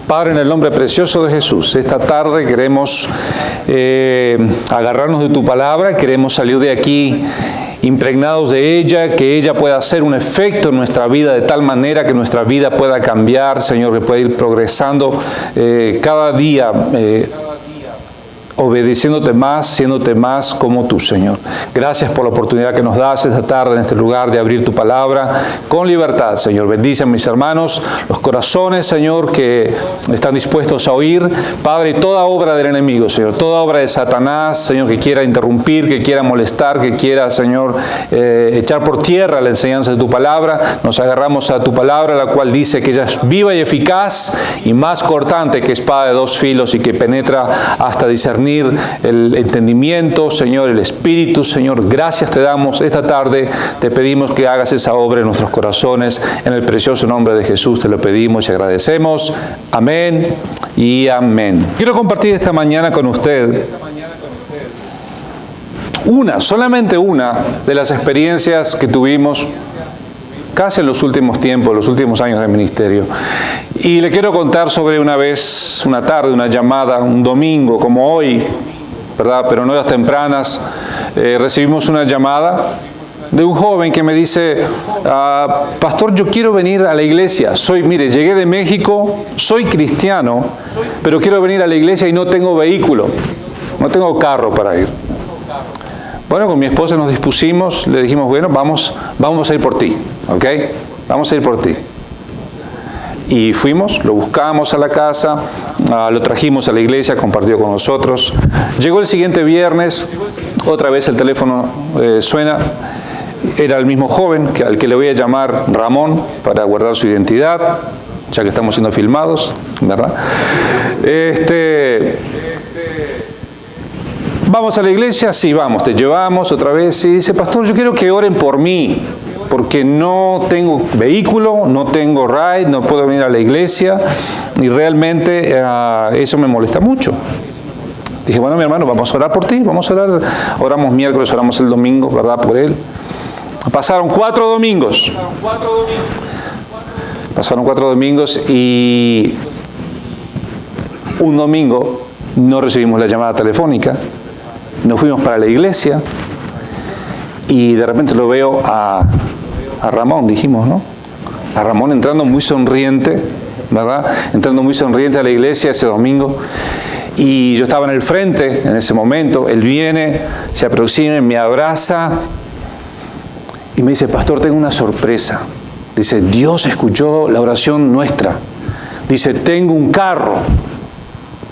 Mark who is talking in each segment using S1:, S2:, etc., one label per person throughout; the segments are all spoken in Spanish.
S1: Padre, en el nombre precioso de Jesús, esta tarde queremos agarrarnos de tu palabra, queremos salir de aquí impregnados de ella, que ella pueda hacer un efecto en nuestra vida de tal manera que nuestra vida pueda cambiar, Señor, que pueda ir progresando cada día, obedeciéndote más, siéndote más como tú, Señor. Gracias por la oportunidad que nos das esta tarde en este lugar de abrir tu palabra con libertad, Señor. Bendice a mis hermanos, los corazones, Señor, que están dispuestos a oír. Padre, toda obra del enemigo, Señor, toda obra de Satanás, Señor, que quiera interrumpir, que quiera molestar, que quiera, Señor, echar por tierra la enseñanza de tu palabra, nos agarramos a tu palabra, la cual dice que ella es viva y eficaz y más cortante que espada de dos filos y que penetra hasta discernir el entendimiento, Señor, el espíritu, Señor. Gracias te damos esta tarde, te pedimos que hagas esa obra en nuestros corazones, en el precioso nombre de Jesús te lo pedimos y agradecemos. Amén y amén. Quiero compartir esta mañana con usted solamente una de las experiencias que tuvimos casi en los últimos tiempos, los últimos años de ministerio. Y le quiero contar sobre una vez, una tarde, una llamada, un domingo como hoy, ¿verdad? Pero en horas tempranas, recibimos una llamada de un joven que me dice, pastor, yo quiero venir a la iglesia. Mire, llegué de México, soy cristiano, pero quiero venir a la iglesia y no tengo vehículo, no tengo carro para ir. Bueno, con mi esposa nos dispusimos, le dijimos, bueno, vamos a ir por ti, ¿ok? Vamos a ir por ti. Y fuimos, lo buscamos a la casa, lo trajimos a la iglesia, compartió con nosotros. Llegó el siguiente viernes, otra vez el teléfono suena. Era el mismo joven al que le voy a llamar Ramón para guardar su identidad, ya que estamos siendo filmados, ¿verdad? ¿Vamos a la iglesia? Sí, vamos, te llevamos otra vez. Y dice, pastor, yo quiero que oren por mí, porque no tengo vehículo, no tengo ride, no puedo venir a la iglesia, y realmente eso me molesta mucho. Dije, bueno, mi hermano, vamos a orar por ti, vamos a orar. Oramos miércoles, oramos el domingo, ¿verdad? Por él. Pasaron 4 domingos. Pasaron 4 domingos y un domingo no recibimos la llamada telefónica. Nos fuimos para la iglesia y de repente lo veo a Ramón, dijimos, ¿no? A Ramón entrando muy sonriente, ¿verdad? Entrando muy sonriente a la iglesia ese domingo. Y yo estaba en el frente en ese momento. Él viene, se aproxima, me abraza y me dice, pastor, tengo una sorpresa. Dice, Dios escuchó la oración nuestra. Dice, tengo un carro.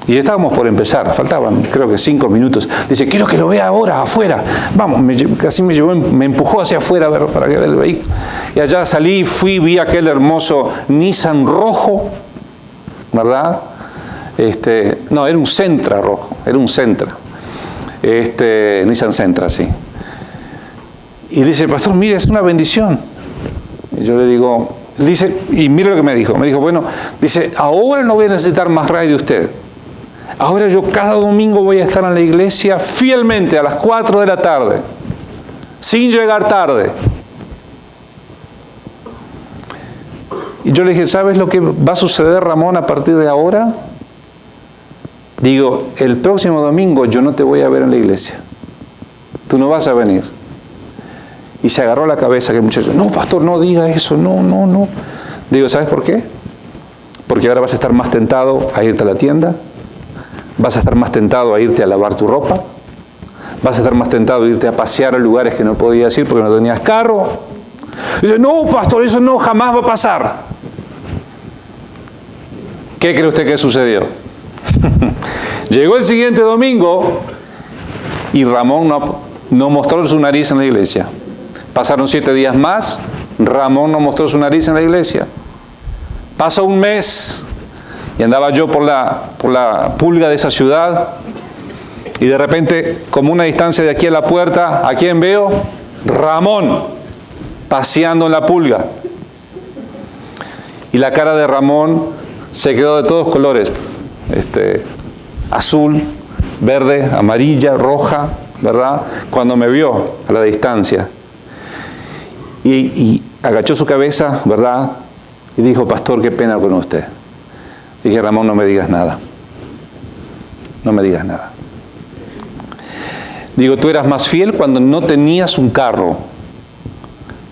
S1: Y ya estábamos por empezar, faltaban creo que 5 minutos. Dice, quiero que lo vea ahora, afuera. Vamos, casi me llevó, me empujó hacia afuera para que vea el vehículo. Y allá salí, vi aquel hermoso Nissan rojo, ¿verdad? No, era un Sentra rojo, era un Sentra. Nissan Sentra, sí. Y dice, pastor, mire, es una bendición. Y yo le digo, dice, y mire lo que me dijo, bueno, dice, ahora no voy a necesitar más ride de usted. Ahora yo cada domingo voy a estar en la iglesia fielmente a las 4 de la tarde, sin llegar tarde. Y yo le dije, ¿sabes lo que va a suceder, Ramón, a partir de ahora? Digo, el próximo domingo yo no te voy a ver en la iglesia. Tú no vas a venir. Y se agarró la cabeza aquel muchacho. No, pastor, no diga eso, no. Digo, ¿sabes por qué? Porque ahora vas a estar más tentado a irte a la tienda. Vas a estar más tentado a irte a lavar tu ropa. Vas a estar más tentado a irte a pasear a lugares que no podías ir porque no tenías carro. Dice, no, pastor, eso no, jamás va a pasar. ¿Qué cree usted que sucedió? Llegó el siguiente domingo y Ramón no mostró su nariz en la iglesia. Pasaron 7 días más, Ramón no mostró su nariz en la iglesia. Pasó un mes y andaba yo por la pulga de esa ciudad y de repente, como una distancia de aquí a la puerta, ¿a quién veo? Ramón, paseando en la pulga. Y la cara de Ramón se quedó de todos colores, azul, verde, amarilla, roja, ¿verdad? Cuando me vio a la distancia. Y agachó su cabeza, ¿verdad? Y dijo, pastor, qué pena con usted. Dije, Ramón, no me digas nada. No me digas nada. Digo, tú eras más fiel cuando no tenías un carro.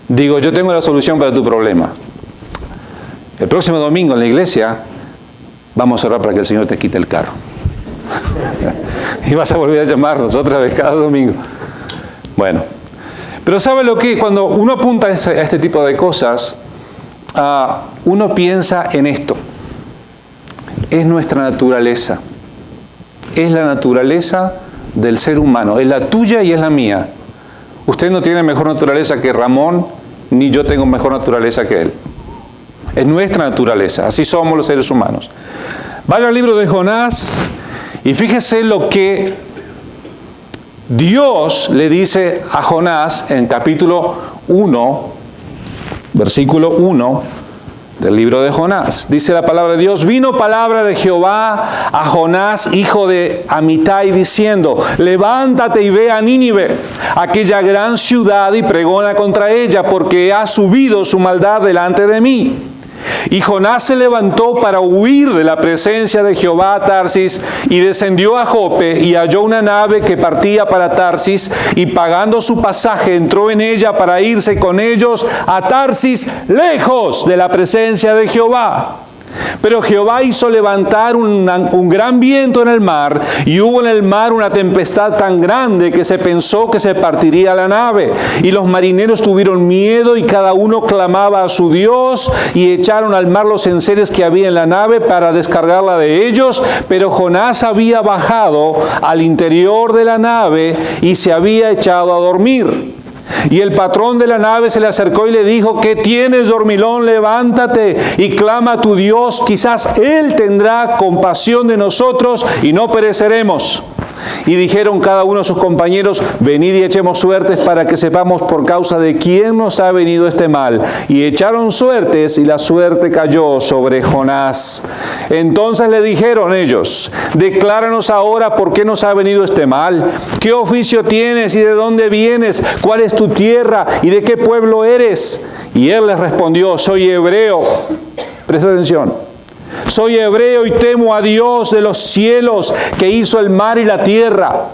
S1: Digo, yo tengo la solución para tu problema. El próximo domingo en la iglesia vamos a orar para que el Señor te quite el carro. Y vas a volver a llamarnos otra vez cada domingo. Bueno, pero ¿sabe lo que? Cuando uno apunta a este tipo de cosas, uno piensa en esto. Es nuestra naturaleza. Es la naturaleza del ser humano. Es la tuya y es la mía. Usted no tiene mejor naturaleza que Ramón, ni yo tengo mejor naturaleza que él. Es nuestra naturaleza. Así somos los seres humanos. Vaya al libro de Jonás y fíjese lo que Dios le dice a Jonás en capítulo 1, versículo 1 del libro de Jonás. Dice la palabra de Dios: vino palabra de Jehová a Jonás, hijo de Amitai, diciendo: levántate y ve a Nínive, aquella gran ciudad, y pregona contra ella, porque ha subido su maldad delante de mí. Y Jonás se levantó para huir de la presencia de Jehová a Tarsis, y descendió a Jope, y halló una nave que partía para Tarsis, y pagando su pasaje entró en ella para irse con ellos a Tarsis, lejos de la presencia de Jehová. Pero Jehová hizo levantar un gran viento en el mar, y hubo en el mar una tempestad tan grande que se pensó que se partiría la nave. Y los marineros tuvieron miedo, y cada uno clamaba a su Dios, y echaron al mar los enseres que había en la nave para descargarla de ellos. Pero Jonás había bajado al interior de la nave y se había echado a dormir. Y el patrón de la nave se le acercó y le dijo: ¿qué tienes, dormilón? Levántate y clama a tu Dios, quizás Él tendrá compasión de nosotros y no pereceremos. Y dijeron cada uno a sus compañeros: venid y echemos suertes para que sepamos por causa de quién nos ha venido este mal. Y echaron suertes, y la suerte cayó sobre Jonás. Entonces le dijeron ellos: decláranos ahora por qué nos ha venido este mal. ¿Qué oficio tienes y de dónde vienes? ¿Cuál es tu tierra y de qué pueblo eres? Y él les respondió: soy hebreo. Presta atención. Soy hebreo y temo a Dios de los cielos, que hizo el mar y la tierra.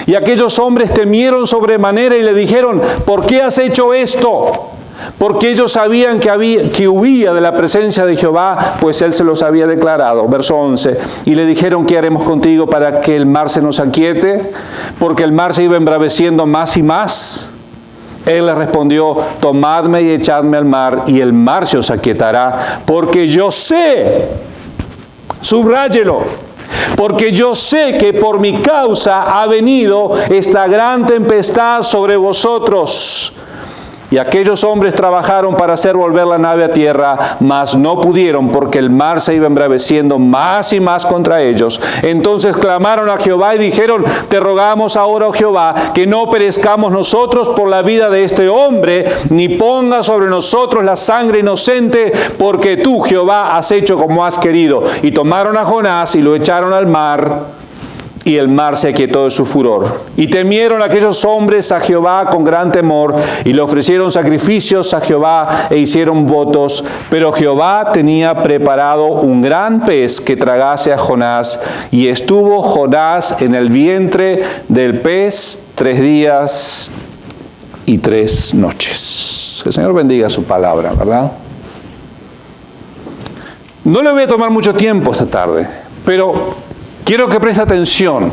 S1: Y aquellos hombres temieron sobremanera y le dijeron: ¿por qué has hecho esto? Porque ellos sabían que huía de la presencia de Jehová, pues Él se los había declarado. Verso 11. Y le dijeron: ¿qué haremos contigo para que el mar se nos aquiete? Porque el mar se iba embraveciendo más y más. Él les respondió: tomadme y echadme al mar, y el mar se os aquietará, porque yo sé, subráyelo, porque yo sé que por mi causa ha venido esta gran tempestad sobre vosotros. Y aquellos hombres trabajaron para hacer volver la nave a tierra, mas no pudieron, porque el mar se iba embraveciendo más y más contra ellos. Entonces clamaron a Jehová y dijeron: te rogamos ahora, oh Jehová, que no perezcamos nosotros por la vida de este hombre, ni ponga sobre nosotros la sangre inocente, porque tú, Jehová, has hecho como has querido. Y tomaron a Jonás y lo echaron al mar, y el mar se aquietó de su furor. Y temieron aquellos hombres a Jehová con gran temor, y le ofrecieron sacrificios a Jehová e hicieron votos. Pero Jehová tenía preparado un gran pez que tragase a Jonás, y estuvo Jonás en el vientre del pez 3 días y 3 noches. Que el Señor bendiga su palabra, ¿verdad? No le voy a tomar mucho tiempo esta tarde, pero quiero que preste atención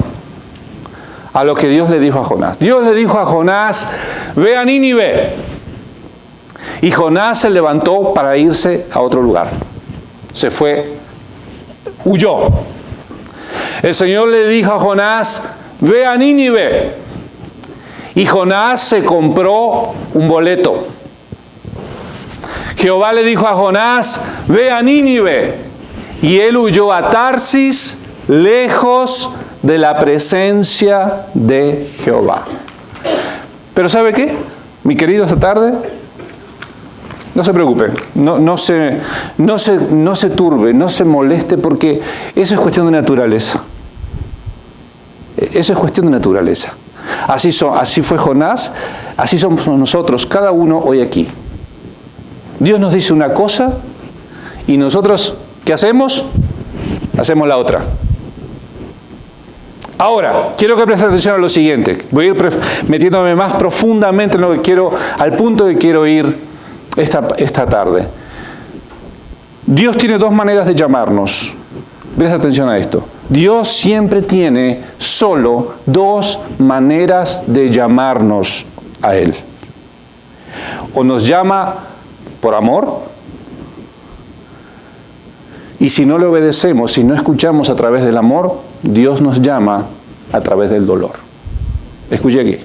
S1: a lo que Dios le dijo a Jonás. Dios le dijo a Jonás: ve a Nínive. Y Jonás se levantó para irse a otro lugar. Se fue, huyó. El Señor le dijo a Jonás: ve a Nínive. Y Jonás se compró un boleto. Jehová le dijo a Jonás: ve a Nínive. Y él huyó a Tarsis, lejos de la presencia de Jehová. Pero ¿sabe qué? Mi querido, esta tarde, no se preocupe, no se turbe, no se moleste, porque eso es cuestión de naturaleza. Eso es cuestión de naturaleza. Así fue Jonás, así somos nosotros, cada uno hoy aquí. Dios nos dice una cosa y nosotros, ¿qué hacemos? hacemos la otra. Ahora, quiero que prestes atención a lo siguiente. Voy a ir metiéndome más profundamente en lo que quiero, al punto que quiero ir esta tarde. Dios tiene dos maneras de llamarnos. Presta atención a esto. Dios siempre tiene solo dos maneras de llamarnos a Él. O nos llama por amor, y si no le obedecemos, si no escuchamos a través del amor, Dios nos llama a través del dolor. Escuche aquí.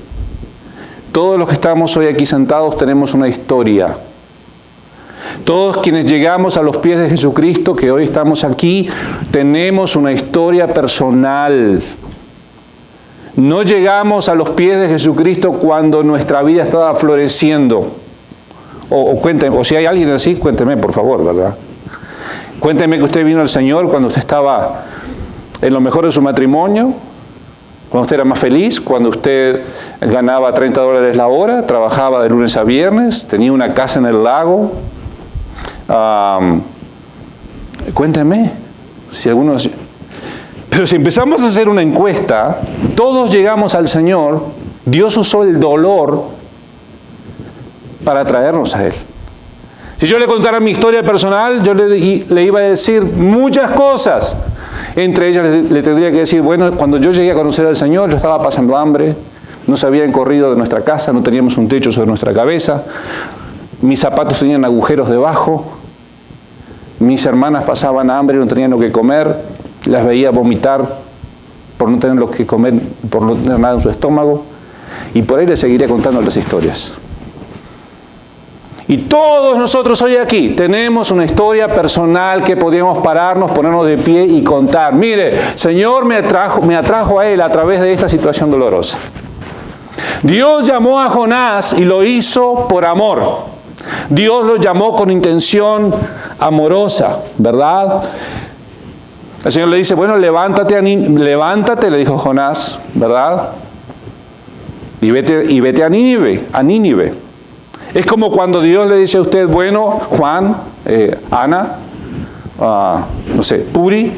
S1: Todos los que estamos hoy aquí sentados tenemos una historia. Todos quienes llegamos a los pies de Jesucristo, que hoy estamos aquí, tenemos una historia personal. No llegamos a los pies de Jesucristo cuando nuestra vida estaba floreciendo. O cuénteme, o si hay alguien así, cuénteme, por favor, ¿verdad? Cuénteme que usted vino al Señor cuando usted estaba en lo mejor de su matrimonio, cuando usted era más feliz, cuando usted ganaba $30 la hora, trabajaba de lunes a viernes, tenía una casa en el lago. Cuénteme, si algunos... Pero si empezamos a hacer una encuesta, todos llegamos al Señor, Dios usó el dolor para traernos a Él. Si yo le contara mi historia personal, yo le iba a decir muchas cosas. Entre ellas le tendría que decir, bueno, cuando yo llegué a conocer al Señor, yo estaba pasando hambre, nos habían corrido de nuestra casa, no teníamos un techo sobre nuestra cabeza, mis zapatos tenían agujeros debajo, mis hermanas pasaban hambre y no tenían lo que comer, las veía vomitar por no tener lo que comer, por no tener nada en su estómago, y por ahí le seguiré contando las historias. Y todos nosotros hoy aquí tenemos una historia personal que podíamos pararnos, ponernos de pie y contar. Mire, Señor me atrajo a Él a través de esta situación dolorosa. Dios llamó a Jonás y lo hizo por amor. Dios lo llamó con intención amorosa, ¿verdad? El Señor le dice, bueno, levántate, le dijo Jonás, ¿verdad? Y vete a Nínive. Es como cuando Dios le dice a usted, bueno, Juan, Ana, no sé, Puri,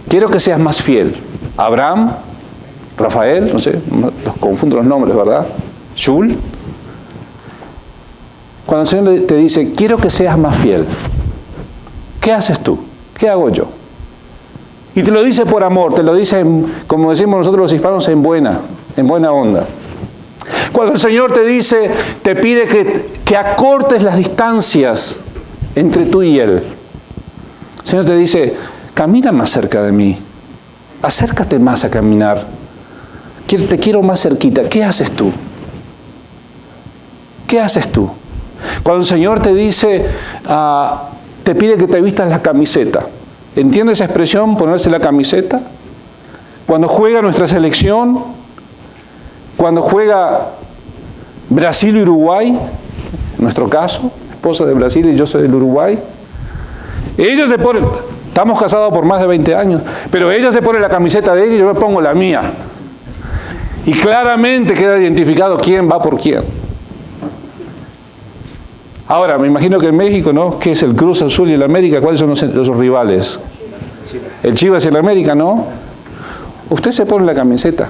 S1: quiero que seas más fiel. Abraham, Rafael, no sé, los confundo los nombres, ¿verdad? Shul. Cuando el Señor te dice, quiero que seas más fiel, ¿qué haces tú? ¿Qué hago yo? Y te lo dice por amor, te lo dice, como decimos nosotros los hispanos, en buena onda. Cuando el Señor te dice, te pide que acortes las distancias entre tú y Él. El Señor te dice, camina más cerca de mí. Acércate más a caminar. Te quiero más cerquita. ¿Qué haces tú? ¿Qué haces tú? Cuando el Señor te dice, te pide que te vistas la camiseta. ¿Entiende esa expresión, ponerse la camiseta? Cuando juega nuestra selección, cuando juega Brasil y Uruguay, en nuestro caso, esposa de Brasil y yo soy del Uruguay, ellos se ponen, estamos casados por más de 20 años, pero ella se pone la camiseta de ella y yo me pongo la mía. Y claramente queda identificado quién va por quién. Ahora, me imagino que en México, ¿no? ¿Qué es el Cruz Azul y el América? ¿Cuáles son los rivales? El Chivas y el América, ¿no? Usted se pone la camiseta.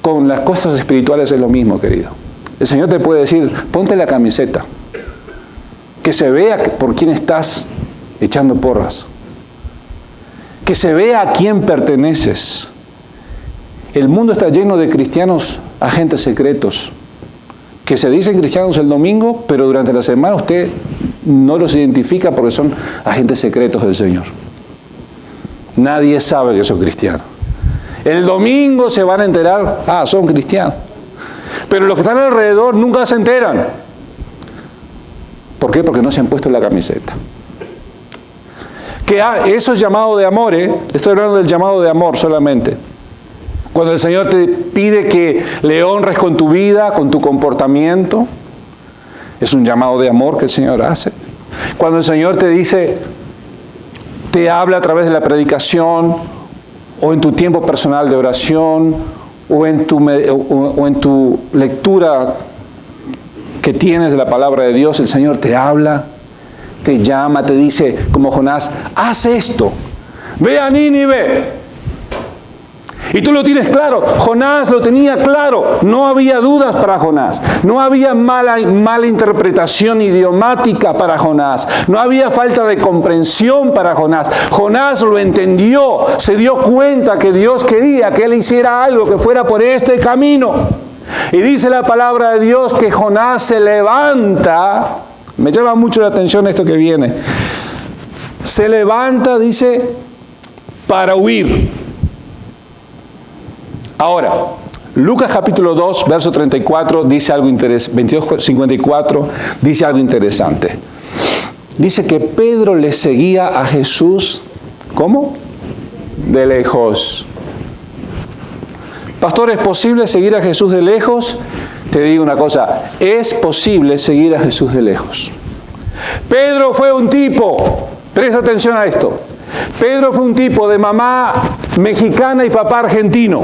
S1: Con las cosas espirituales es lo mismo, querido. El Señor te puede decir, ponte la camiseta. Que se vea por quién estás echando porras. Que se vea a quién perteneces. El mundo está lleno de cristianos agentes secretos, que se dicen cristianos el domingo, pero durante la semana usted no los identifica porque son agentes secretos del Señor. Nadie sabe que son cristianos. El domingo se van a enterar, son cristianos. Pero los que están alrededor nunca se enteran. ¿Por qué? Porque no se han puesto la camiseta. Eso es llamado de amor, ¿eh? Estoy hablando del llamado de amor solamente. Cuando el Señor te pide que le honres con tu vida, con tu comportamiento, es un llamado de amor que el Señor hace. Cuando el Señor te dice, te habla a través de la predicación, o en tu tiempo personal de oración, o en tu lectura que tienes de la palabra de Dios, el Señor te habla te llama, te dice, como Jonás, haz esto, ve a Nínive. Y tú lo tienes claro. Jonás lo tenía claro. No había dudas para Jonás. No había mala interpretación idiomática para Jonás. No había falta de comprensión para Jonás. Jonás lo entendió. Se dio cuenta que Dios quería que él hiciera algo, que fuera por este camino. Y dice la palabra de Dios que Jonás se levanta. Me llama mucho la atención esto que viene. Se levanta, dice, para huir. Ahora, Lucas capítulo 2, verso 34, dice algo interesante, 22:54, dice algo interesante. Dice que Pedro le seguía a Jesús, ¿cómo? De lejos. Pastor, ¿es posible seguir a Jesús de lejos? Te digo una cosa, es posible seguir a Jesús de lejos. Pedro fue un tipo, presta atención a esto, Pedro fue un tipo de mamá mexicana y papá argentino.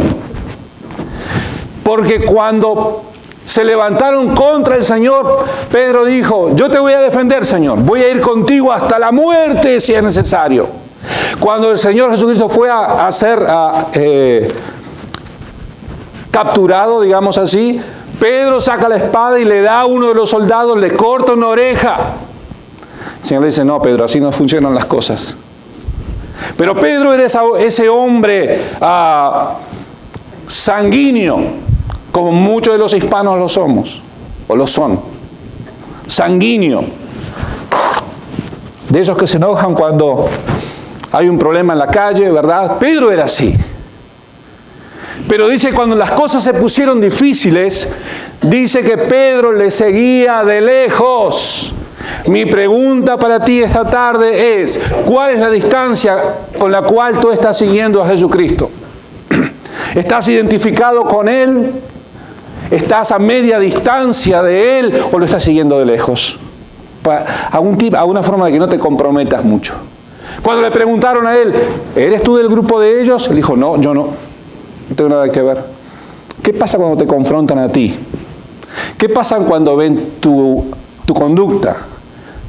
S1: Porque cuando se levantaron contra el Señor, Pedro dijo, yo te voy a defender, Señor, voy a ir contigo hasta la muerte si es necesario. Cuando el Señor Jesucristo fue a ser capturado, digamos así, Pedro saca la espada y le da a uno de los soldados, le corta una oreja. El Señor le dice, no, Pedro, así no funcionan las cosas. Pero Pedro era ese hombre sanguíneo, como muchos de los hispanos lo somos, o lo son. Sanguíneo. De esos que se enojan cuando hay un problema en la calle, ¿verdad? Pedro era así. Pero dice que cuando las cosas se pusieron difíciles, dice que Pedro le seguía de lejos. Mi pregunta para ti esta tarde es, ¿cuál es la distancia con la cual tú estás siguiendo a Jesucristo? ¿Estás identificado con Él? ¿Estás a media distancia de Él o lo estás siguiendo de lejos? Alguna forma de que no te comprometas mucho. Cuando le preguntaron a Él, ¿eres tú del grupo de ellos? Él dijo, no, yo no. No tengo nada que ver. ¿Qué pasa cuando te confrontan a ti? ¿Qué pasa cuando ven tu conducta,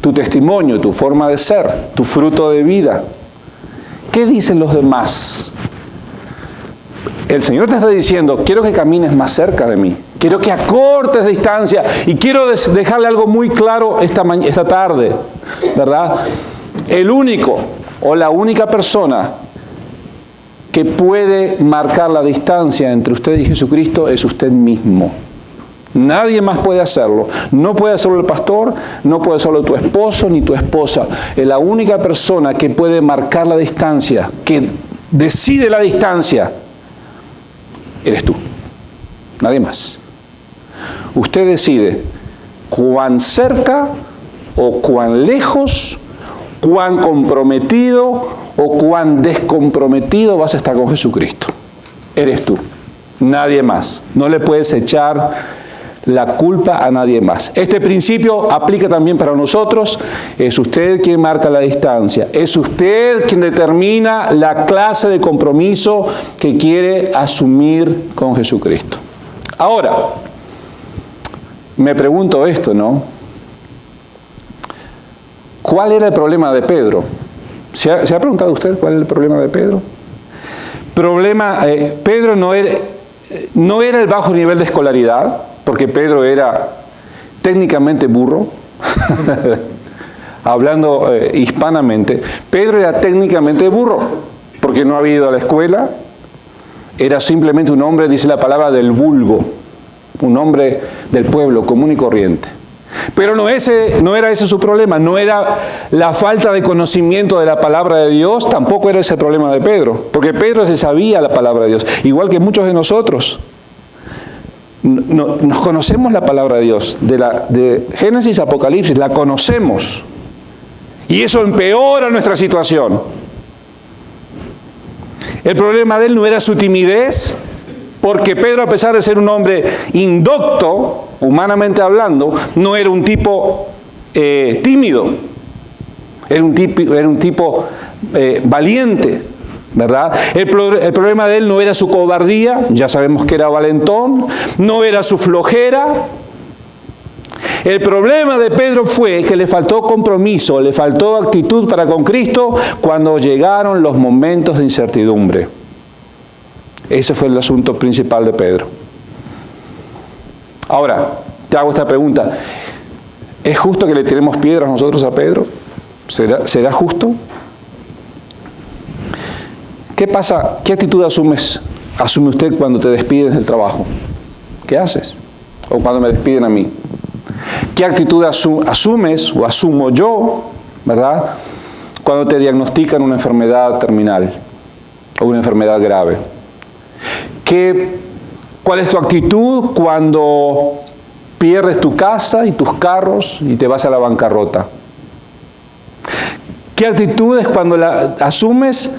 S1: tu testimonio, tu forma de ser, tu fruto de vida? ¿Qué dicen los demás? El Señor te está diciendo, quiero que camines más cerca de mí. Quiero que acortes distancia. Y quiero dejarle algo muy claro esta tarde, ¿verdad? El único o la única persona que puede marcar la distancia entre usted y Jesucristo es usted mismo. Nadie más puede hacerlo. No puede hacerlo el pastor, no puede hacerlo tu esposo ni tu esposa. Es la única persona que puede marcar la distancia, que decide la distancia, eres tú, nadie más. Usted decide cuán cerca o cuán lejos, cuán comprometido o cuán descomprometido vas a estar con Jesucristo. Eres tú, nadie más. No le puedes echar la culpa a nadie más. Este principio aplica también para nosotros. Es usted quien marca la distancia. Es usted quien determina la clase de compromiso que quiere asumir con Jesucristo. Ahora, me pregunto esto, ¿no? ¿Cuál era el problema de Pedro? ¿Se ha preguntado usted cuál era el problema de Pedro? Pedro no era el bajo nivel de escolaridad, porque Pedro era técnicamente burro, hablando hispanamente. Pedro era técnicamente burro, porque no había ido a la escuela, era simplemente un hombre, dice la palabra, del vulgo, un hombre del pueblo común y corriente. Pero no era ese su problema, no era la falta de conocimiento de la palabra de Dios, tampoco era ese el problema de Pedro, porque Pedro se sabía la palabra de Dios, igual que muchos de nosotros. Nos conocemos la palabra de Dios, de Génesis a Apocalipsis, la conocemos. Y eso empeora nuestra situación. El problema de él no era su timidez, porque Pedro, a pesar de ser un hombre indocto, humanamente hablando, no era un tipo tímido. Era un tipo valiente. ¿Verdad? El problema de él no era su cobardía, ya sabemos que era valentón, no era su flojera. El problema de Pedro fue que le faltó compromiso, le faltó actitud para con Cristo cuando llegaron los momentos de incertidumbre. Ese fue el asunto principal de Pedro. Ahora, te hago esta pregunta. ¿Es justo que le tiremos piedras nosotros a Pedro? ¿Será justo? ¿Qué pasa? ¿Qué actitud asume usted cuando te despides del trabajo? ¿Qué haces? O cuando me despiden a mí. ¿Qué actitud asumes o asumo yo, verdad, cuando te diagnostican una enfermedad terminal o una enfermedad grave? ¿Cuál es tu actitud cuando pierdes tu casa y tus carros y te vas a la bancarrota? ¿Qué actitud es cuando la asumes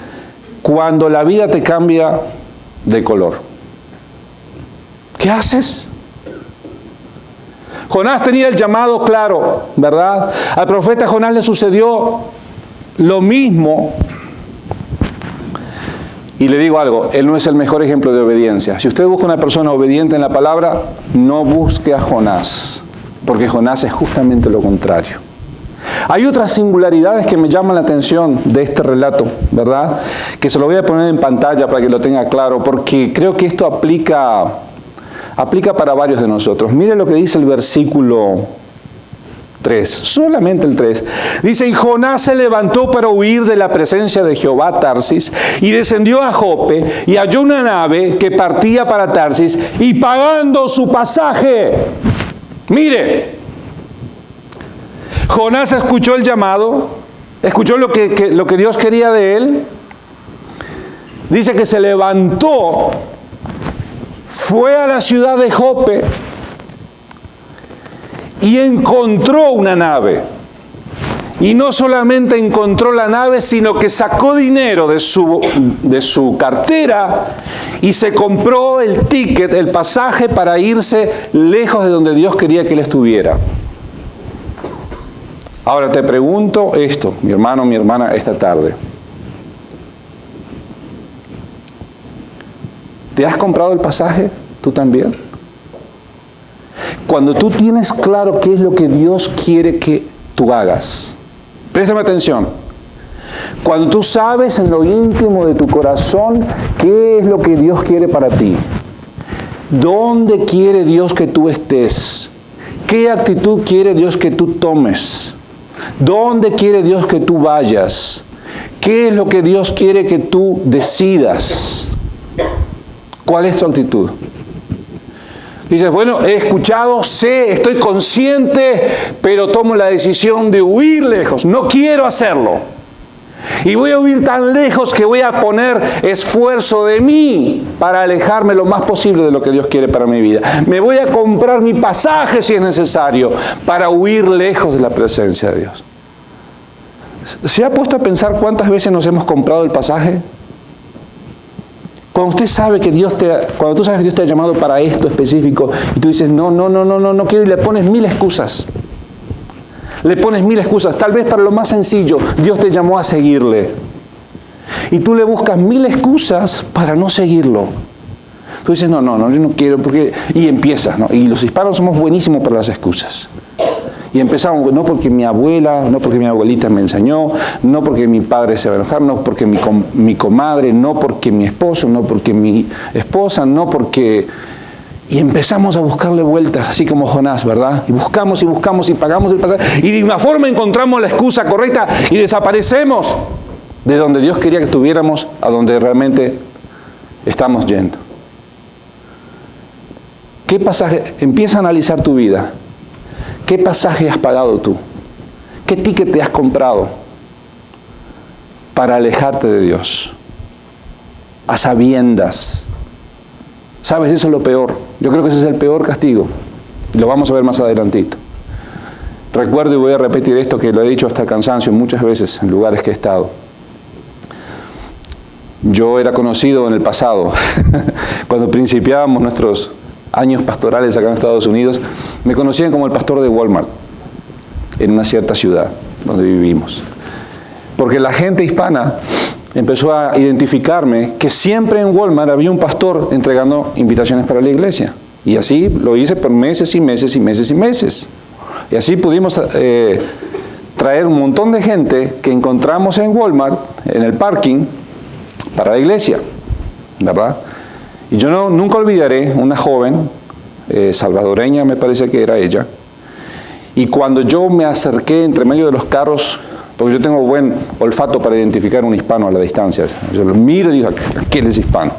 S1: cuando la vida te cambia de color? ¿Qué haces? Jonás tenía el llamado claro, ¿verdad? Al profeta Jonás le sucedió lo mismo. Y le digo algo, él no es el mejor ejemplo de obediencia. Si usted busca una persona obediente en la palabra, no busque a Jonás, porque Jonás es justamente lo contrario. Hay otras singularidades que me llaman la atención de este relato, ¿verdad? Que se lo voy a poner en pantalla para que lo tenga claro, porque creo que esto aplica para varios de nosotros. Mire lo que dice el versículo 3, solamente el 3. Dice, y Jonás se levantó para huir de la presencia de Jehová a Tarsis, y descendió a Jope, y halló una nave que partía para Tarsis, y pagando su pasaje. Mire, Jonás escuchó el llamado, escuchó lo que Dios quería de él. Dice que se levantó, fue a la ciudad de Jope y encontró una nave. Y no solamente encontró la nave, sino que sacó dinero de su cartera y se compró el ticket, el pasaje para irse lejos de donde Dios quería que él estuviera. Ahora te pregunto esto, mi hermano, mi hermana, esta tarde. ¿Te has comprado el pasaje? ¿Tú también? Cuando tú tienes claro qué es lo que Dios quiere que tú hagas, préstame atención. Cuando tú sabes en lo íntimo de tu corazón qué es lo que Dios quiere para ti, dónde quiere Dios que tú estés, qué actitud quiere Dios que tú tomes, dónde quiere Dios que tú vayas, qué es lo que Dios quiere que tú decidas, ¿cuál es tu actitud? Dices, bueno, he escuchado, sé, estoy consciente, pero tomo la decisión de huir lejos. No quiero hacerlo. Y voy a huir tan lejos que voy a poner esfuerzo de mí para alejarme lo más posible de lo que Dios quiere para mi vida. Me voy a comprar mi pasaje si es necesario para huir lejos de la presencia de Dios. ¿Se ha puesto a pensar cuántas veces nos hemos comprado el pasaje? Cuando usted sabe que cuando tú sabes que Dios te ha llamado para esto específico y tú dices, no quiero, y le pones mil excusas. Le pones mil excusas. Tal vez para lo más sencillo, Dios te llamó a seguirle. Y tú le buscas mil excusas para no seguirlo. Tú dices, no, yo no quiero, porque... Y empiezas, ¿no? Y los hispanos somos buenísimos para las excusas. Y empezamos, no porque mi abuela, no porque mi abuelita me enseñó, no porque mi padre se va a enojar, no porque mi comadre, no porque mi esposo, no porque mi esposa, no porque... Y empezamos a buscarle vueltas, así como Jonás, ¿verdad? Y buscamos y pagamos el pasaje. Y de una forma encontramos la excusa correcta y desaparecemos de donde Dios quería que estuviéramos a donde realmente estamos yendo. ¿Qué pasaje? Empieza a analizar tu vida. ¿Qué pasaje has pagado tú? ¿Qué ticket te has comprado para alejarte de Dios? A sabiendas. ¿Sabes? Eso es lo peor. Yo creo que ese es el peor castigo. Y lo vamos a ver más adelantito. Recuerdo y voy a repetir esto que lo he dicho hasta el cansancio muchas veces en lugares que he estado. Yo era conocido en el pasado, cuando principiábamos nuestros años pastorales acá en Estados Unidos, me conocían como el pastor de Walmart, en una cierta ciudad donde vivimos. Porque la gente hispana empezó a identificarme que siempre en Walmart había un pastor entregando invitaciones para la iglesia. Y así lo hice por meses y meses y meses y meses. Y así pudimos traer un montón de gente que encontramos en Walmart, en el parking, para la iglesia, ¿verdad? Y yo nunca olvidaré una joven, salvadoreña me parece que era ella, y cuando yo me acerqué entre medio de los carros, porque yo tengo buen olfato para identificar un hispano a la distancia, yo lo miro y digo, ¿quién es hispano?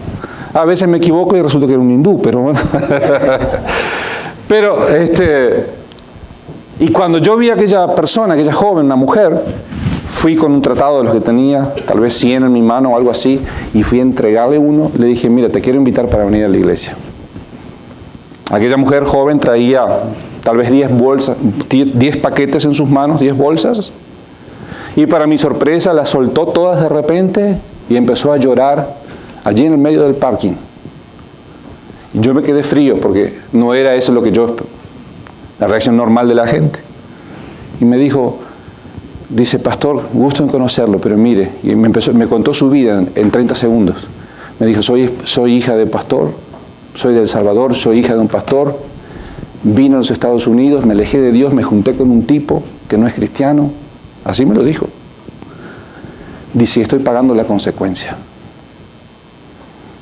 S1: A veces me equivoco y resulta que era un hindú, pero bueno. Pero, y cuando yo vi a aquella persona, aquella joven, una mujer, fui con un tratado de los que tenía, tal vez 100 en mi mano o algo así, y fui a entregarle uno, le dije, mira, te quiero invitar para venir a la iglesia. Aquella mujer joven traía tal vez 10 bolsas, 10 paquetes en sus manos, 10 bolsas, y para mi sorpresa las soltó todas de repente y empezó a llorar allí en el medio del parking. Yo me quedé frío porque no era eso lo que la reacción normal de la gente. Y me dijo, dice, pastor, gusto en conocerlo, pero mire, y me contó su vida en 30 segundos. Me dijo, soy hija de pastor, soy de El Salvador, soy hija de un pastor, vine a los Estados Unidos, me alejé de Dios, me junté con un tipo que no es cristiano. Así me lo dijo. Dice, estoy pagando la consecuencia.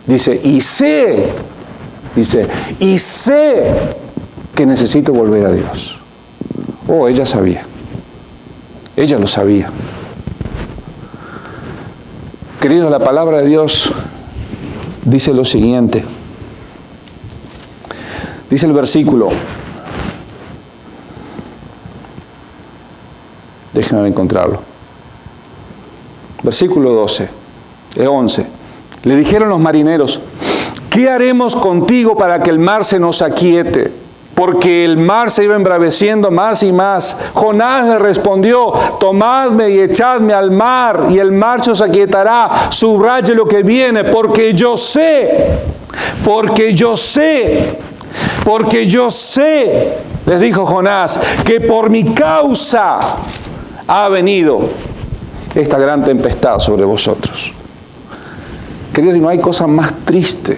S1: Dice, y sé que necesito volver a Dios. Oh, ella sabía. Ella lo sabía. Queridos, la palabra de Dios dice lo siguiente. Dice el versículo. Déjenme encontrarlo. Versículo 11. Le dijeron los marineros, ¿qué haremos contigo para que el mar se nos aquiete? Porque el mar se iba embraveciendo más y más. Jonás le respondió, tomadme y echadme al mar, y el mar se os aquietará. Subraye lo que viene, porque yo sé, les dijo Jonás, que por mi causa ha venido esta gran tempestad sobre vosotros. Queridos, y no hay cosa más triste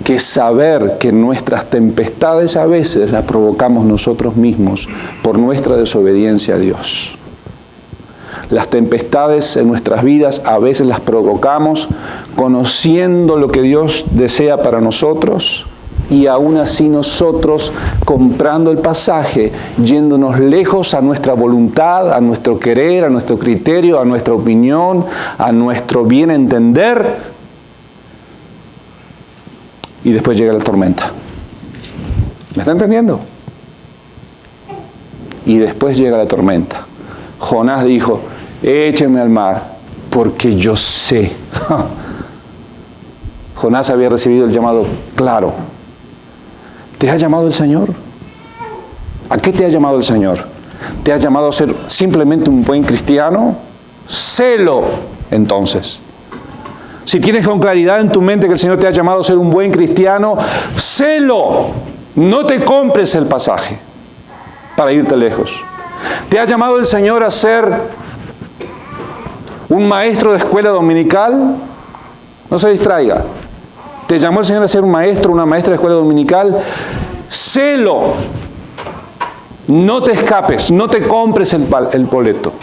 S1: que saber que nuestras tempestades a veces las provocamos nosotros mismos por nuestra desobediencia a Dios. Las tempestades en nuestras vidas a veces las provocamos conociendo lo que Dios desea para nosotros, y aún así nosotros comprando el pasaje, yéndonos lejos a nuestra voluntad, a nuestro querer, a nuestro criterio, a nuestra opinión, a nuestro bien entender, y después llega la tormenta. ¿Me está entendiendo? Y después llega la tormenta. Jonás dijo, échenme al mar, porque yo sé. Jonás había recibido el llamado claro. ¿Te ha llamado el Señor? ¿A qué te ha llamado el Señor? ¿Te ha llamado a ser simplemente un buen cristiano? Sélo, entonces. Si tienes con claridad en tu mente que el Señor te ha llamado a ser un buen cristiano, sélo. No te compres el pasaje para irte lejos. ¿Te ha llamado el Señor a ser un maestro de escuela dominical? No se distraiga. ¿Te llamó el Señor a ser un maestro, una maestra de escuela dominical? Sélo. No te escapes, no te compres el boleto.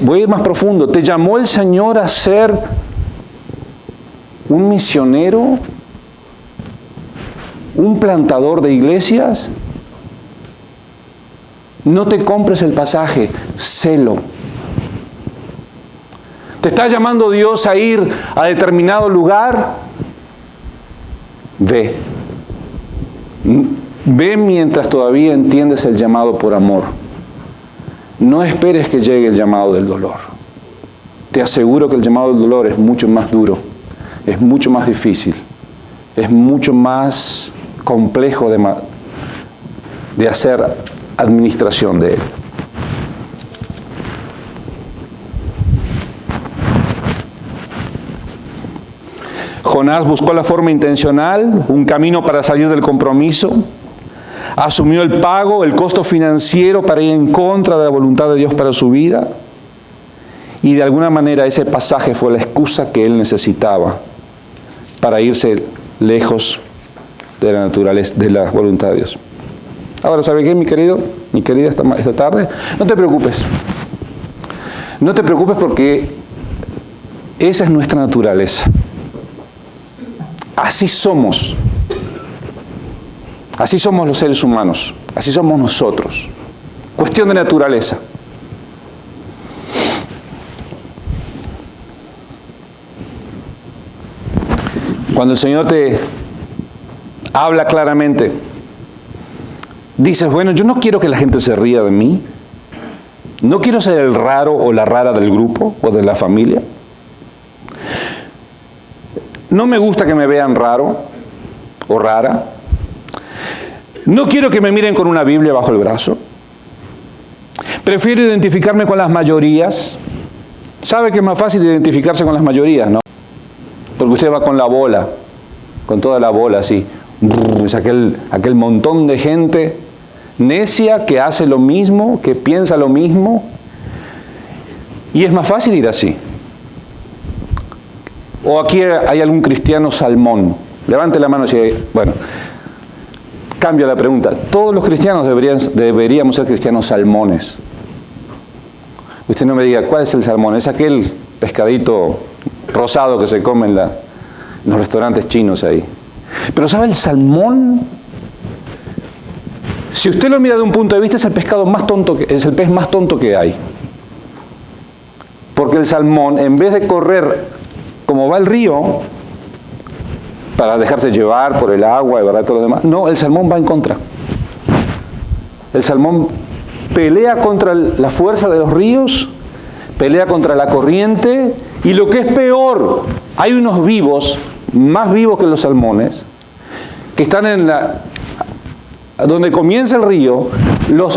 S1: Voy a ir más profundo. ¿Te llamó el Señor a ser un misionero? ¿Un plantador de iglesias? No te compres el pasaje, sélo. ¿Te está llamando Dios a ir a determinado lugar? Ve. Ve mientras todavía entiendes el llamado por amor. No esperes que llegue el llamado del dolor. Te aseguro que el llamado del dolor es mucho más duro, es mucho más difícil, es mucho más complejo de hacer administración de él. Jonás buscó la forma intencional, un camino para salir del compromiso, asumió el pago, el costo financiero para ir en contra de la voluntad de Dios para su vida, y de alguna manera ese pasaje fue la excusa que él necesitaba para irse lejos de la naturaleza, de la voluntad de Dios. Ahora, ¿sabe qué, mi querido? Mi querida, esta tarde, no te preocupes. No te preocupes porque esa es nuestra naturaleza. Así somos. Así somos los seres humanos. Así somos nosotros. Cuestión de naturaleza. Cuando el Señor te habla claramente, dices, bueno, yo no quiero que la gente se ría de mí. No quiero ser el raro o la rara del grupo o de la familia. No me gusta que me vean raro o rara. No quiero que me miren con una Biblia bajo el brazo. Prefiero identificarme con las mayorías. ¿Sabe que es más fácil identificarse con las mayorías, no? Porque usted va con la bola, con toda la bola así. Es aquel montón de gente necia que hace lo mismo, que piensa lo mismo. Y es más fácil ir así. O aquí hay algún cristiano salmón. Levante la mano si hay. Bueno, cambio la pregunta. Todos los cristianos deberíamos ser cristianos salmones. Usted no me diga, ¿cuál es el salmón? Es aquel pescadito rosado que se come en los restaurantes chinos ahí. Pero ¿sabe el salmón? Si usted lo mira de un punto de vista, es el es el pez más tonto que hay. Porque el salmón, en vez de correr como va el río, para dejarse llevar por el agua y todo lo demás, no, el salmón va en contra. El salmón pelea contra la fuerza de los ríos, pelea contra la corriente, y lo que es peor, hay unos vivos, más vivos que los salmones, que están donde comienza el río,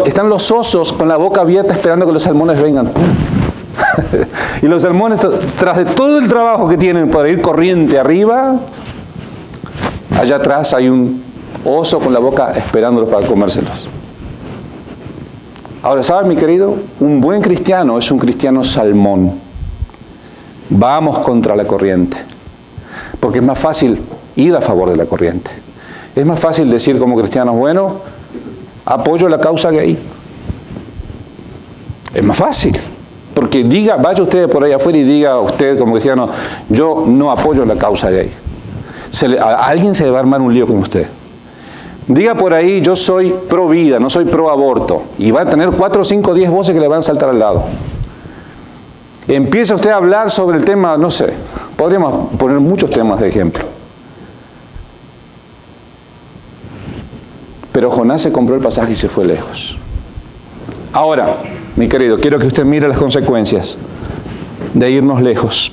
S1: están los osos con la boca abierta esperando que los salmones vengan. Y los salmones, tras de todo el trabajo que tienen para ir corriente arriba, allá atrás hay un oso con la boca esperándolos para comérselos. Ahora, ¿sabes, mi querido? Un buen cristiano es un cristiano salmón. Vamos contra la corriente. Porque es más fácil ir a favor de la corriente. Es más fácil decir como cristianos, bueno, apoyo la causa gay. Es más fácil. Porque vaya usted por ahí afuera y diga usted como cristiano, yo no apoyo la causa gay. A alguien se le va a armar un lío con usted. Diga por ahí, yo soy pro vida, no soy pro aborto. Y va a tener 4, 5, 10 voces que le van a saltar al lado. Empieza usted a hablar sobre el tema, no sé, podríamos poner muchos temas de ejemplo. Pero Jonás se compró el pasaje y se fue lejos. Ahora, mi querido, quiero que usted mire las consecuencias de irnos lejos.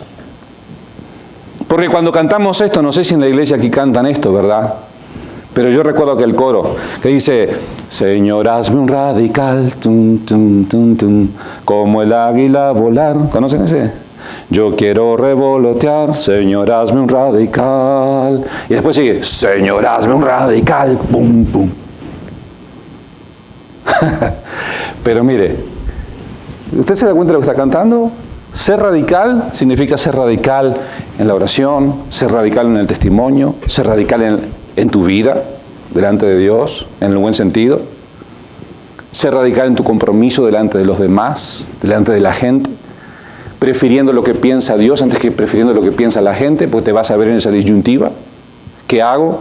S1: Porque cuando cantamos esto, no sé si en la iglesia aquí cantan esto, ¿verdad? Pero yo recuerdo aquel coro que dice, Señor, hazme un radical, tum, tum, tum, tum, como el águila volar. ¿Conocen ese? Yo quiero revolotear, Señor, hazme un radical. Y después sigue, Señor, hazme un radical, pum, pum. Pero mire, ¿usted se da cuenta de lo que está cantando? Ser radical significa ser radical en la oración, ser radical en el testimonio, ser radical en tu vida, delante de Dios, en el buen sentido. Ser radical en tu compromiso delante de los demás, delante de la gente, prefiriendo lo que piensa Dios antes que prefiriendo lo que piensa la gente, porque te vas a ver en esa disyuntiva. ¿Qué hago?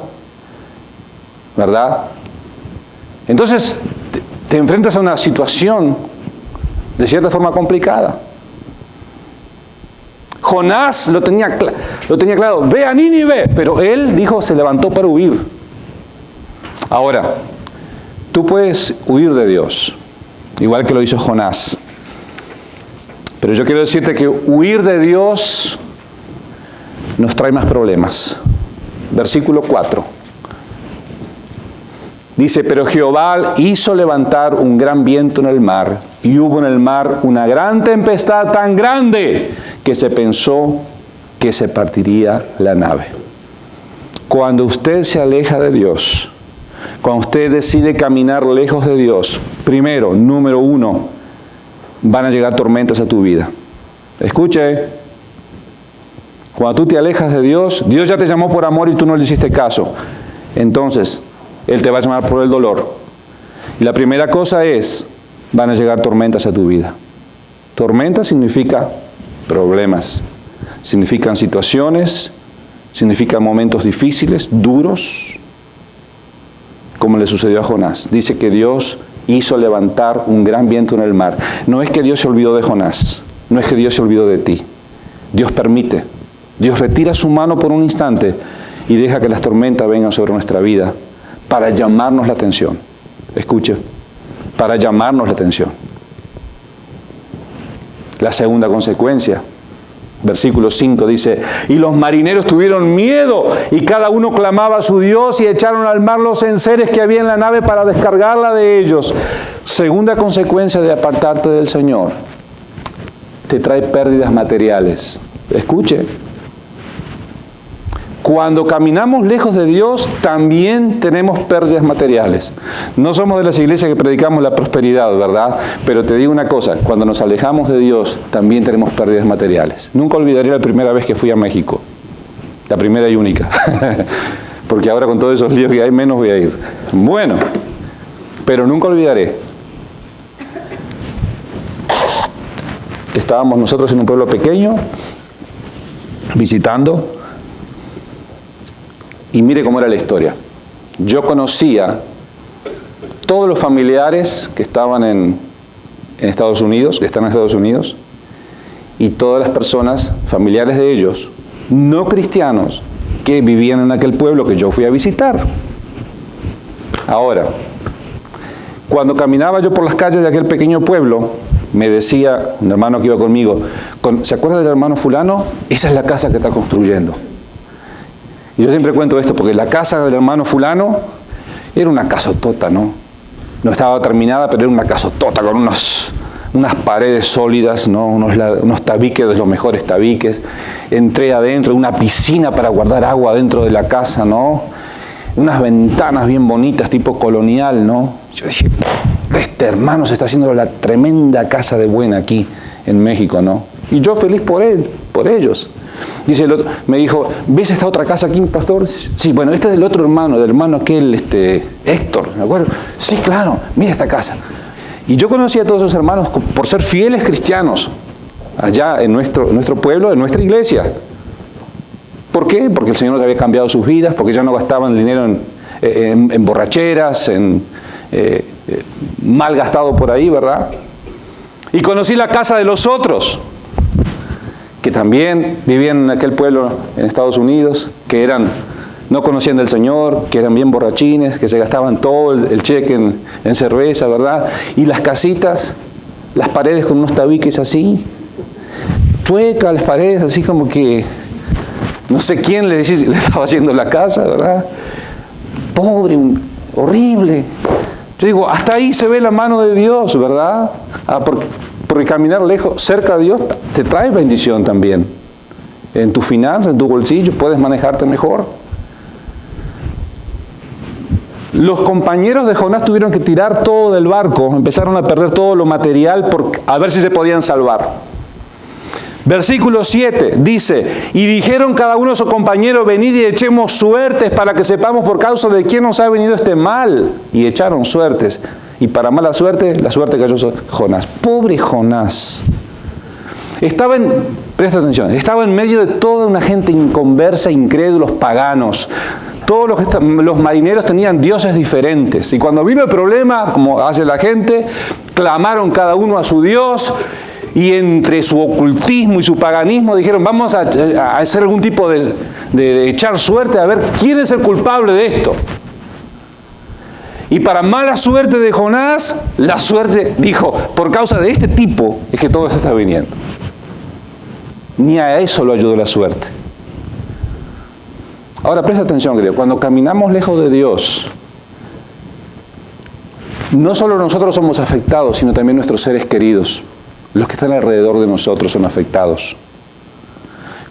S1: ¿Verdad? Entonces, te enfrentas a una situación de cierta forma complicada. Jonás lo tenía claro, ve a Nínive, pero él dijo, se levantó para huir. Ahora, tú puedes huir de Dios, igual que lo hizo Jonás. Pero yo quiero decirte que huir de Dios nos trae más problemas. Versículo 4. Dice, pero Jehová hizo levantar un gran viento en el mar, y hubo en el mar una gran tempestad tan grande que se pensó que se partiría la nave. Cuando usted se aleja de Dios, cuando usted decide caminar lejos de Dios, primero, número 1, van a llegar tormentas a tu vida. Escuche, cuando tú te alejas de Dios, Dios ya te llamó por amor y tú no le hiciste caso. Entonces, Él te va a llamar por el dolor. Y la primera cosa es, van a llegar tormentas a tu vida. Tormenta significa problemas, significan situaciones, significan momentos difíciles, duros, como le sucedió a Jonás. Dice que Dios hizo levantar un gran viento en el mar. No es que Dios se olvidó de Jonás, no es que Dios se olvidó de ti. Dios permite, Dios retira su mano por un instante y deja que las tormentas vengan sobre nuestra vida para llamarnos la atención. Escuche, para llamarnos la atención. La segunda consecuencia, versículo 5 dice, y los marineros tuvieron miedo y cada uno clamaba a su Dios y echaron al mar los enseres que había en la nave para descargarla de ellos. Segunda consecuencia de apartarte del Señor, te trae pérdidas materiales. Escuche, cuando caminamos lejos de Dios también tenemos pérdidas materiales. No somos de las iglesias que predicamos la prosperidad, ¿verdad? Pero te digo una cosa, cuando nos alejamos de Dios también tenemos pérdidas materiales. Nunca olvidaré la primera vez que fui a México, la primera y única, porque ahora con todos esos líos que hay menos voy a ir. Bueno, pero nunca olvidaré. Estábamos nosotros en un pueblo pequeño, visitando, y mire cómo era la historia. Yo conocía todos los familiares que estaban en Estados Unidos, que están en Estados Unidos, y todas las personas, familiares de ellos, no cristianos, que vivían en aquel pueblo que yo fui a visitar. Ahora, cuando caminaba yo por las calles de aquel pequeño pueblo, me decía un hermano que iba conmigo, ¿se acuerda del hermano fulano? Esa es la casa que está construyendo. Y yo siempre cuento esto porque la casa del hermano fulano era una casotota, ¿no? No estaba terminada, pero era una casotota con unas paredes sólidas, ¿no? Unos tabiques de los mejores tabiques. Entré adentro, una piscina para guardar agua dentro de la casa, ¿no? Unas ventanas bien bonitas, tipo colonial, ¿no? Yo dije, este hermano se está haciendo la tremenda casa de buena aquí en México, ¿no? Y yo feliz por él, por ellos. Dice el otro, me dijo, ¿ves esta otra casa aquí, pastor? Sí, bueno, este es del otro hermano, del hermano aquel, Héctor, ¿me acuerdo? Sí, claro, mira esta casa. Y yo conocí a todos esos hermanos por ser fieles cristianos, allá en nuestro pueblo, en nuestra iglesia. ¿Por qué? Porque el Señor les había cambiado sus vidas, porque ya no gastaban dinero en borracheras, mal gastado por ahí, ¿verdad? Y conocí la casa de los otros, que también vivían en aquel pueblo en Estados Unidos, que no conocían del Señor, que eran bien borrachines, que se gastaban todo el cheque en cerveza, ¿verdad? Y las casitas, las paredes con unos tabiques así, chuecas las paredes, así como que no sé quién le estaba haciendo la casa, ¿verdad? Pobre, horrible. Yo digo, hasta ahí se ve la mano de Dios, ¿verdad? Porque caminar lejos, cerca de Dios, te trae bendición también. En tus finanzas, en tu bolsillo, puedes manejarte mejor. Los compañeros de Jonás tuvieron que tirar todo del barco, empezaron a perder todo lo material a ver si se podían salvar. Versículo 7 dice, y dijeron cada uno a su compañero, venid y echemos suertes para que sepamos por causa de quién nos ha venido este mal. Y echaron suertes. Y para mala suerte, la suerte cayó sobre Jonás. Pobre Jonás. Presta atención, estaba en medio de toda una gente inconversa, incrédulos, paganos. Todos los marineros tenían dioses diferentes. Y cuando vino el problema, como hace la gente, clamaron cada uno a su Dios. Y entre su ocultismo y su paganismo dijeron, vamos a hacer algún tipo de echar suerte a ver quién es el culpable de esto. Y para mala suerte de Jonás, la suerte dijo, por causa de este tipo es que todo eso está viniendo. Ni a eso lo ayudó la suerte. Ahora presta atención, querido, cuando caminamos lejos de Dios, no solo nosotros somos afectados, sino también nuestros seres queridos. Los que están alrededor de nosotros son afectados.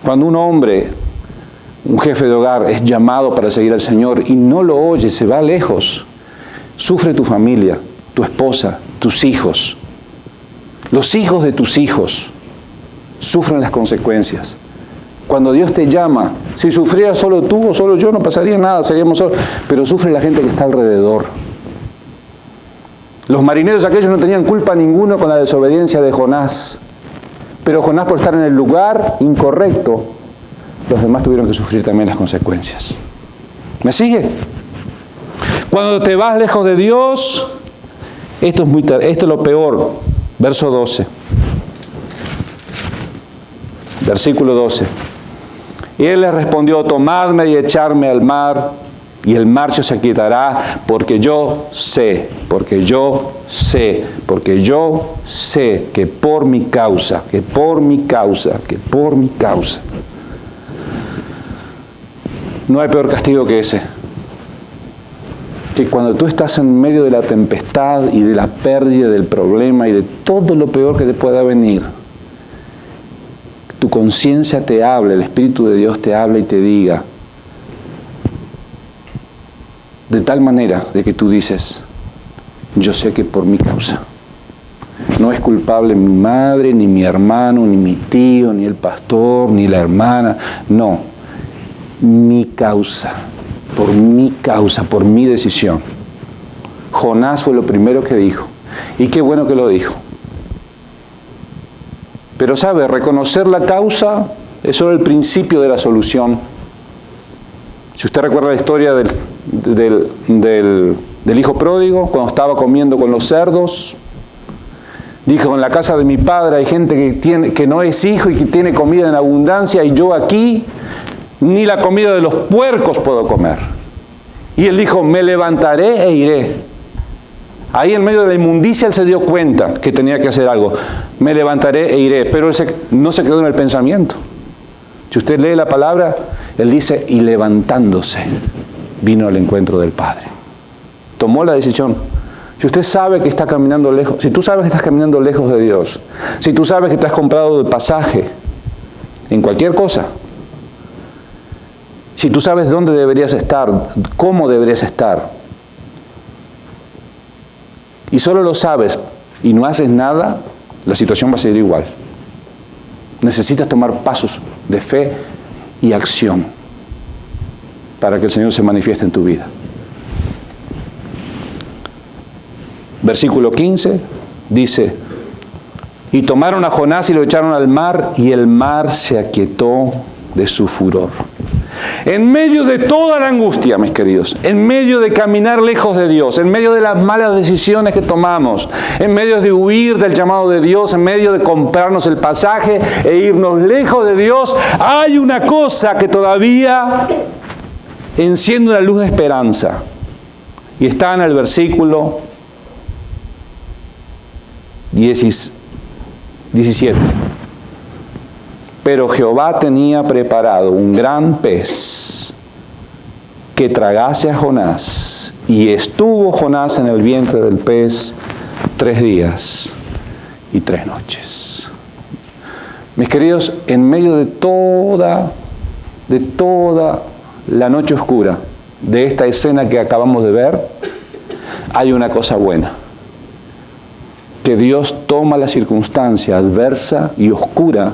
S1: Cuando un hombre, un jefe de hogar, es llamado para seguir al Señor y no lo oye, se va lejos, sufre tu familia, tu esposa, tus hijos. Los hijos de tus hijos sufren las consecuencias. Cuando Dios te llama, si sufriera solo tú o solo yo, no pasaría nada, seríamos solos, pero sufre la gente que está alrededor. Los marineros aquellos no tenían culpa ninguno con la desobediencia de Jonás. Pero Jonás, por estar en el lugar incorrecto, los demás tuvieron que sufrir también las consecuencias. ¿Me sigue? Cuando te vas lejos de Dios, esto es lo peor. Verso 12. Versículo 12. Y él les respondió: tomadme y echadme al mar, y el mar se aquietará, porque yo sé que por mi causa, no hay peor castigo que ese. Que cuando tú estás en medio de la tempestad y de la pérdida, del problema y de todo lo peor que te pueda venir, tu conciencia te habla, el Espíritu de Dios te habla y te diga, de tal manera de que tú dices: yo sé que por mi causa. No es culpable mi madre, ni mi hermano, ni mi tío, ni el pastor, ni la hermana. No, mi causa, por mi decisión. Jonás fue lo primero que dijo. Y qué bueno que lo dijo. Pero sabe, reconocer la causa es solo el principio de la solución. Si usted recuerda la historia del hijo pródigo, cuando estaba comiendo con los cerdos, dijo: en la casa de mi padre hay gente que no es hijo y que tiene comida en abundancia, y yo aquí ni la comida de los puercos puedo comer. Y él dijo: me levantaré e iré. Ahí en medio de la inmundicia él se dio cuenta que tenía que hacer algo. Me levantaré e iré. Pero él no se quedó en el pensamiento. Si usted lee la palabra, él dice: y levantándose vino al encuentro del Padre. Tomó la decisión. Si usted sabe que está caminando lejos, si tú sabes que estás caminando lejos de Dios, si tú sabes que te has comprado el pasaje en cualquier cosa, si tú sabes dónde deberías estar, cómo deberías estar, y solo lo sabes y no haces nada, la situación va a seguir igual. Necesitas tomar pasos de fe y acción para que el Señor se manifieste en tu vida. Versículo 15 dice: y tomaron a Jonás y lo echaron al mar, y el mar se aquietó de su furor. En medio de toda la angustia, mis queridos, en medio de caminar lejos de Dios, en medio de las malas decisiones que tomamos, en medio de huir del llamado de Dios, en medio de comprarnos el pasaje e irnos lejos de Dios, hay una cosa que todavía enciende una luz de esperanza. Y está en el versículo 17. Pero Jehová tenía preparado un gran pez que tragase a Jonás, y estuvo Jonás en el vientre del pez 3 días y 3 noches. Mis queridos, en medio de toda la noche oscura de esta escena que acabamos de ver, hay una cosa buena. Que Dios toma la circunstancia adversa y oscura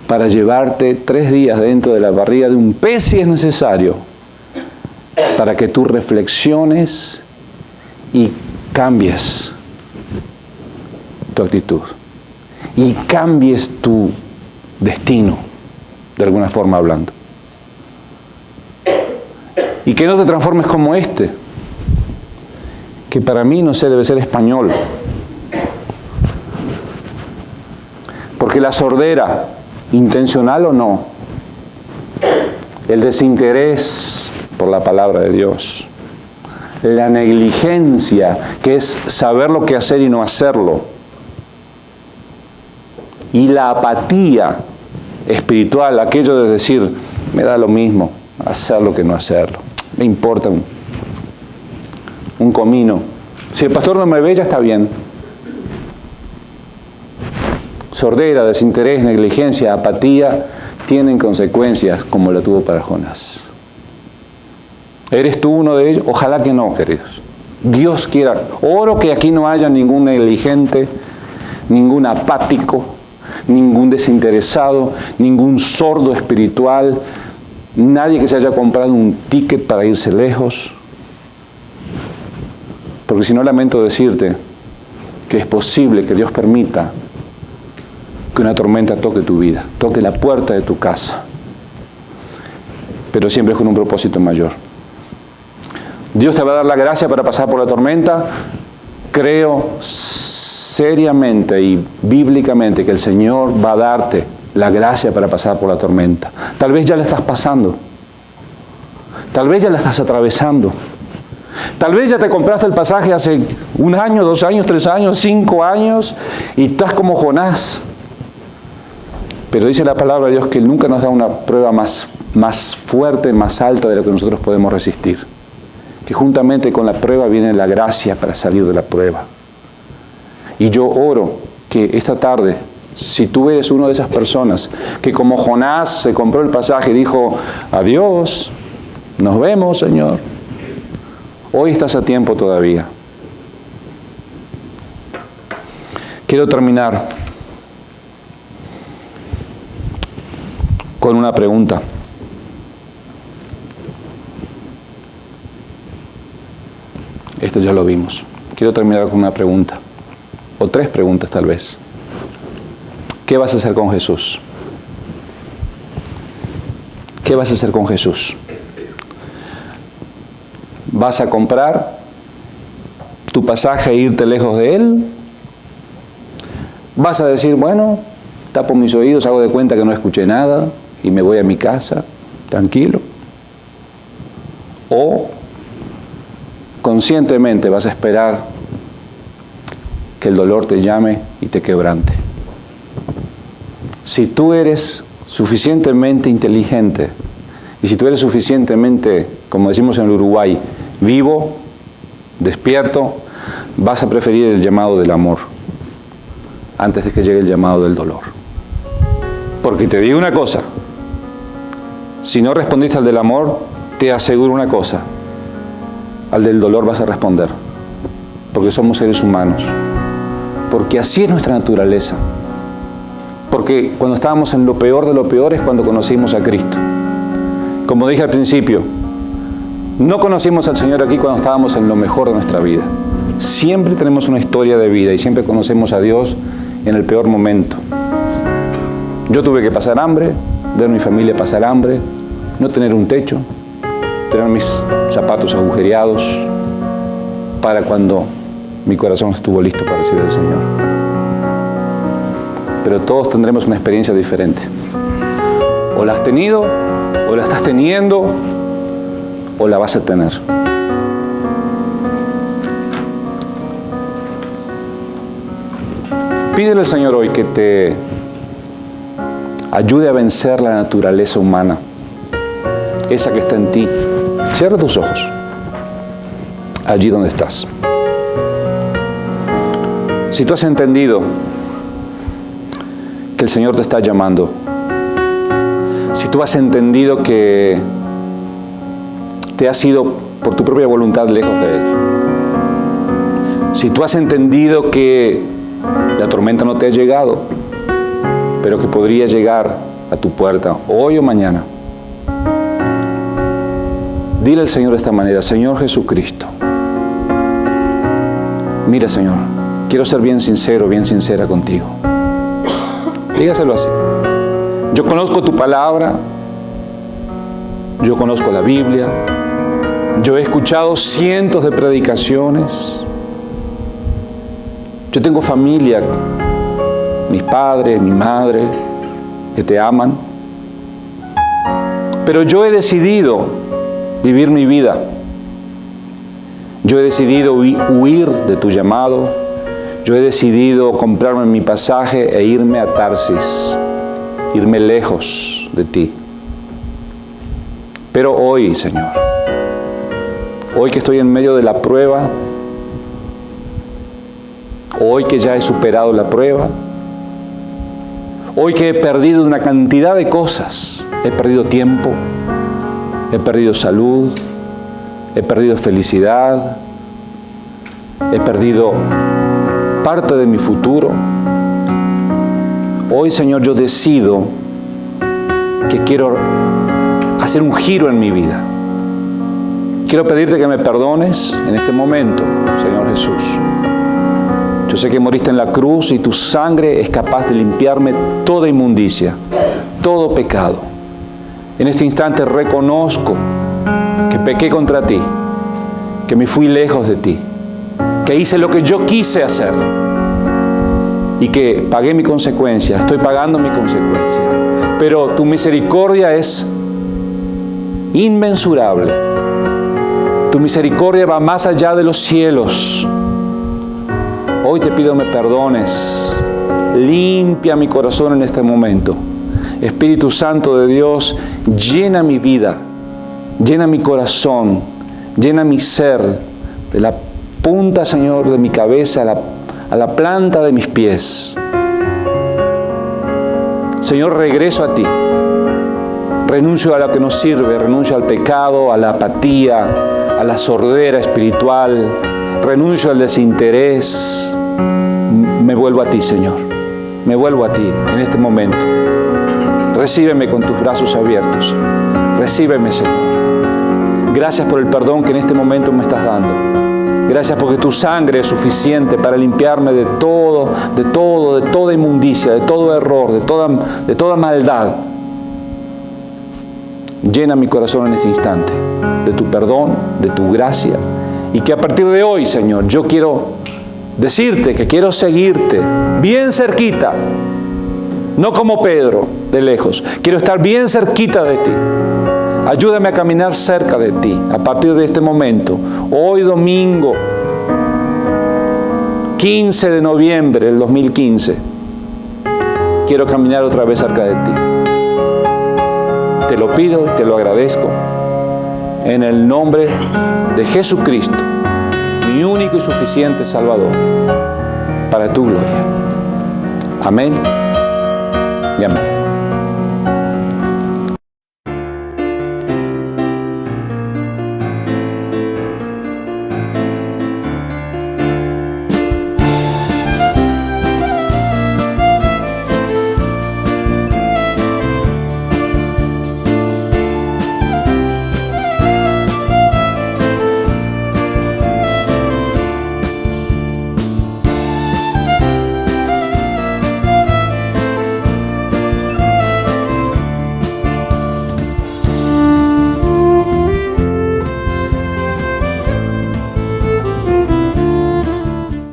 S1: para llevarte 3 días dentro de la barriga de un pez si es necesario, para que tú reflexiones y cambies tu actitud y cambies tu destino, de alguna forma hablando. Y que no te transformes como este, que para mí, no sé, debe ser español. Porque la sordera, intencional o no, el desinterés por la palabra de Dios, la negligencia, que es saber lo que hacer y no hacerlo, y la apatía espiritual, aquello de decir: me da lo mismo hacerlo que no hacerlo, me importa un comino, si el pastor no me ve ya está bien. Sordera, desinterés, negligencia, apatía, tienen consecuencias como la tuvo para Jonás. ¿Eres tú uno de ellos? Ojalá que no, queridos. Dios quiera. Oro que aquí no haya ningún negligente, ningún apático, ningún desinteresado, ningún sordo espiritual, nadie que se haya comprado un ticket para irse lejos. Porque si no, lamento decirte que es posible que Dios permita que una tormenta toque tu vida, toque la puerta de tu casa. Pero siempre es con un propósito mayor. Dios te va a dar la gracia para pasar por la tormenta. Creo seriamente y bíblicamente que el Señor va a darte la gracia para pasar por la tormenta. Tal vez ya la estás pasando. Tal vez ya la estás atravesando. Tal vez ya te compraste el pasaje hace 1 año, 2 años, 3 años, 5 años y estás como Jonás. Pero dice la palabra de Dios que Él nunca nos da una prueba más fuerte, más alta de lo que nosotros podemos resistir. Que juntamente con la prueba viene la gracia para salir de la prueba. Y yo oro que esta tarde, si tú eres una de esas personas que como Jonás se compró el pasaje y dijo, adiós, nos vemos, Señor. Hoy estás a tiempo todavía. Quiero terminar con una pregunta. Esto ya lo vimos. Quiero terminar con una pregunta, o 3 preguntas tal vez. ¿Qué vas a hacer con Jesús? ¿Qué vas a hacer con Jesús? ¿Vas a comprar tu pasaje e irte lejos de Él? ¿Vas a decir, bueno, tapo mis oídos, hago de cuenta que no escuché nada y me voy a mi casa, tranquilo? ¿O conscientemente vas a esperar que el dolor te llame y te quebrante? Si tú eres suficientemente inteligente y si tú eres suficientemente, como decimos en el Uruguay, vivo, despierto, vas a preferir el llamado del amor antes de que llegue el llamado del dolor. Porque te digo una cosa, si no respondiste al del amor, te aseguro una cosa, al del dolor vas a responder, porque somos seres humanos, porque así es nuestra naturaleza, porque cuando estábamos en lo peor de lo peor es cuando conocimos a Cristo. Como dije al principio, no conocimos al Señor aquí cuando estábamos en lo mejor de nuestra vida. Siempre tenemos una historia de vida y siempre conocemos a Dios en el peor momento. Yo tuve que pasar hambre, ver a mi familia pasar hambre, no tener un techo, tener mis zapatos agujereados para cuando mi corazón estuvo listo para recibir al Señor. Pero todos tendremos una experiencia diferente. O la has tenido, o la estás teniendo, o la vas a tener. Pídele al Señor hoy que te ayude a vencer la naturaleza humana, esa que está en ti. Cierra tus ojos, allí donde estás. Si tú has entendido que el Señor te está llamando, si tú has entendido que te has ido por tu propia voluntad lejos de Él, si tú has entendido que la tormenta no te ha llegado, pero que podría llegar a tu puerta hoy o mañana, dile al Señor de esta manera: Señor Jesucristo, mira, Señor, quiero ser bien sincero, bien sincera contigo. Dígaselo así. Yo conozco tu palabra, yo conozco la Biblia, yo he escuchado cientos de predicaciones, yo tengo familia, mis padres, mi madre, que te aman, pero yo he decidido vivir mi vida. Yo he decidido huir de tu llamado. Yo he decidido comprarme mi pasaje e irme a Tarsis, irme lejos de ti. Pero hoy, Señor, hoy que estoy en medio de la prueba, hoy que ya he superado la prueba, hoy que he perdido una cantidad de cosas, he perdido tiempo, he perdido salud, he perdido felicidad, he perdido parte de mi futuro. Hoy, Señor, yo decido que quiero hacer un giro en mi vida. quiero pedirte que me perdones en este momento, Señor Jesús. Yo sé que moriste en la cruz y tu sangre es capaz de limpiarme toda inmundicia, todo pecado. En este instante reconozco que pequé contra ti, que me fui lejos de ti, que hice lo que yo quise hacer y que pagué mi consecuencia, estoy pagando mi consecuencia. Pero tu misericordia es inmensurable. Tu misericordia va más allá de los cielos. Hoy te pido me perdones. Limpia mi corazón en este momento. Espíritu Santo de Dios, llena mi vida, llena mi corazón, llena mi ser, de la punta, Señor, de mi cabeza a la planta de mis pies. Señor, regreso a ti. Renuncio a lo que no sirve, renuncio al pecado, a la apatía, a la sordera espiritual, renuncio al desinterés. Me vuelvo a ti, Señor. Me vuelvo a ti en este momento. Recíbeme con tus brazos abiertos. Recíbeme, Señor. Gracias por el perdón que en este momento me estás dando. Gracias porque tu sangre es suficiente para limpiarme de toda inmundicia, de todo error, de toda maldad. Llena mi corazón en este instante de tu perdón, de tu gracia. Y que a partir de hoy, Señor, yo quiero decirte que quiero seguirte bien cerquita. No como Pedro, de lejos. Quiero estar bien cerquita de ti. Ayúdame a caminar cerca de ti a partir de este momento. Hoy domingo, 15 de noviembre del 2015, quiero caminar otra vez cerca de ti. Te lo pido y te lo agradezco en el nombre de Jesucristo, mi único y suficiente Salvador, para tu gloria. Amén y amén.